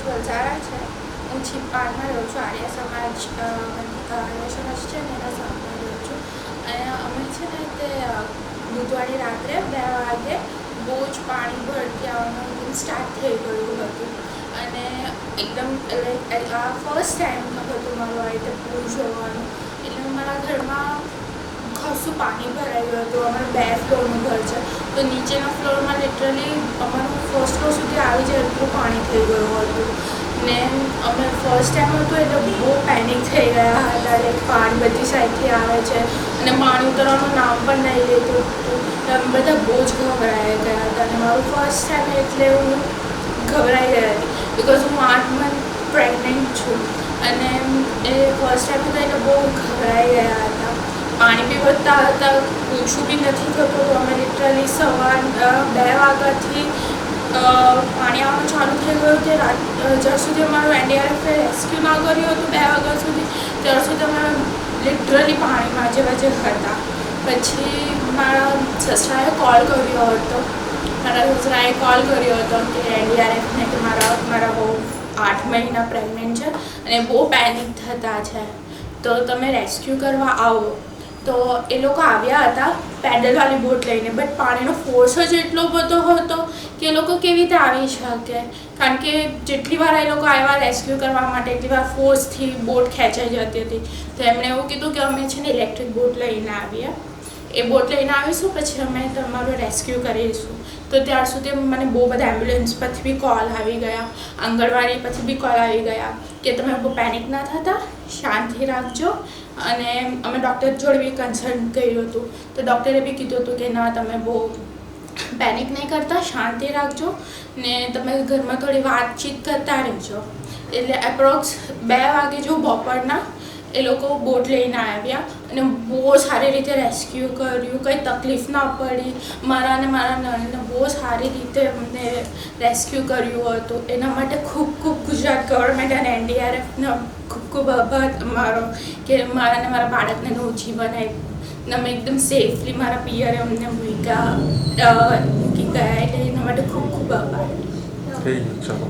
વલસાડા છે. હું છીપાડમાં રહું છું. આર્ય સમાજ છે ને એના સામે રહું છું. અને અમે છે ને તે બુધવારે રાત્રે 2 વાગે બહુ જ પાણી ભરતી આવવાનું સ્ટાર્ટ થઈ ગયું હતું. અને એકદમ આ ફર્સ્ટ ટાઈમ હતું મારું આ રીતે પૂર જોવાનું. એટલે મારા ઘરમાં ખાસું પાણી ભરાઈ ગયું હતું. અમારું 2 ફ્લોરનું ઘર છે, તો નીચેના ફ્લોરમાં લિટરલી અમારું ફર્સ્ટ ફ્લોર સુધી આવી જાય એટલું પાણી થઈ ગયું હતું. ને અમે ફર્સ્ટ ટાઈમ હતું એટલે બહુ પેનિક થઈ ગયા હતા. પાણી બધી સાઈડથી આવે છે અને પાણી ઉતરવાનું નામ પણ નહીં લેતું હતું. અમે બધા બહુ જ ગભરાઈ ગયા હતા. અને મારું ફર્સ્ટ ટાઈમ એટલે હું ગભરાઈ ગઈ હતી, બિકોઝ હું 8 મંથ પ્રેગ્નન્ટ છું. અને એ ફર્સ્ટ ટાઈમ હતું એટલે બહુ ગભરાઈ ગયા હતા. પાણી બી વધતા હતા, ઓછું બી નથી થતું. તો અમે લિટરલી સવાર 2 વાગ્યાથી પાણી આવવાનું ચાલુ થઈ ગયું તે જ્યાં સુધી અમારું એનડીઆરએફે રેસ્ક્યુ ના કર્યું હતું 2 વાગ્યા સુધી, ત્યાં સુધી અમે લિટરલી પાણીમાં જેવા જે હતા. પછી મારા સસરાએ કોલ કર્યો હતો કે એનડીઆરએફને કે મારા બહુ 8 મહિના પ્રેગ્નન્ટ છે અને બહુ પેનિક થતા છે, તો તમે રેસ્ક્યુ કરવા આવો. તો એ લોકો આવ્યા હતા પેડલવાળી બોટ લઈને, બટ પાણીનો ફોર્સ જ એટલો બધો હતો કે એ લોકો કેવી રીતે આવી શકે. કારણ કે જેટલી વાર એ લોકો આવ્યા રેસ્ક્યુ કરવા માટે એટલી વાર ફોર્સથી બોટ ખેંચાઈ જતી હતી. તો એમણે એવું કીધું કે અમે છે ને ઇલેક્ટ્રિક બોટ લઈને આવીએ, એ બોટ લઈને આવીશું, પછી અમે તમારું રેસ્ક્યુ કરીશું. તો ત્યાર સુધી મને બહુ બધા એમ્બ્યુલન્સ પરથી બી કોલ આવી ગયા, આંગણવાડી પરથી બી કોલ આવી ગયા કે તમે બહુ પેનિક ના થતા, શાંતિ રાખજો. અને અમે ડૉક્ટર જોડે બી કન્સલ્ટ કર્યું હતું, તો ડૉક્ટરે બી કીધું હતું કે ના તમે બહુ પેનિક નહીં કરતા, શાંતિ રાખજો ને તમે ઘરમાં થોડી વાતચીત કરતા રહેજો. એટલે એપ્રોક્સ 2 વાગે જો બપોરના એ લોકો બોટ લઈને આવ્યા અને બહુ સારી રીતે રેસ્ક્યુ કર્યું, કંઈ તકલીફ ના પડી. મારા અને મારા નણંદને બહુ સારી રીતે અમને રેસ્ક્યુ કર્યું હતું. એના માટે ખૂબ ખૂબ ગુજરાત ગવર્મેન્ટ અને એનડીઆરએફનો ખૂબ ખૂબ આભાર અમારો કે મારા અને મારા બાળકને નવું જીવન આપ્યું ને અમે એકદમ સેફલી મારા પિયરે અમને મૂકી ગયા. એટલે એના માટે ખૂબ ખૂબ આભાર. થઈ ગયું, ચાલો.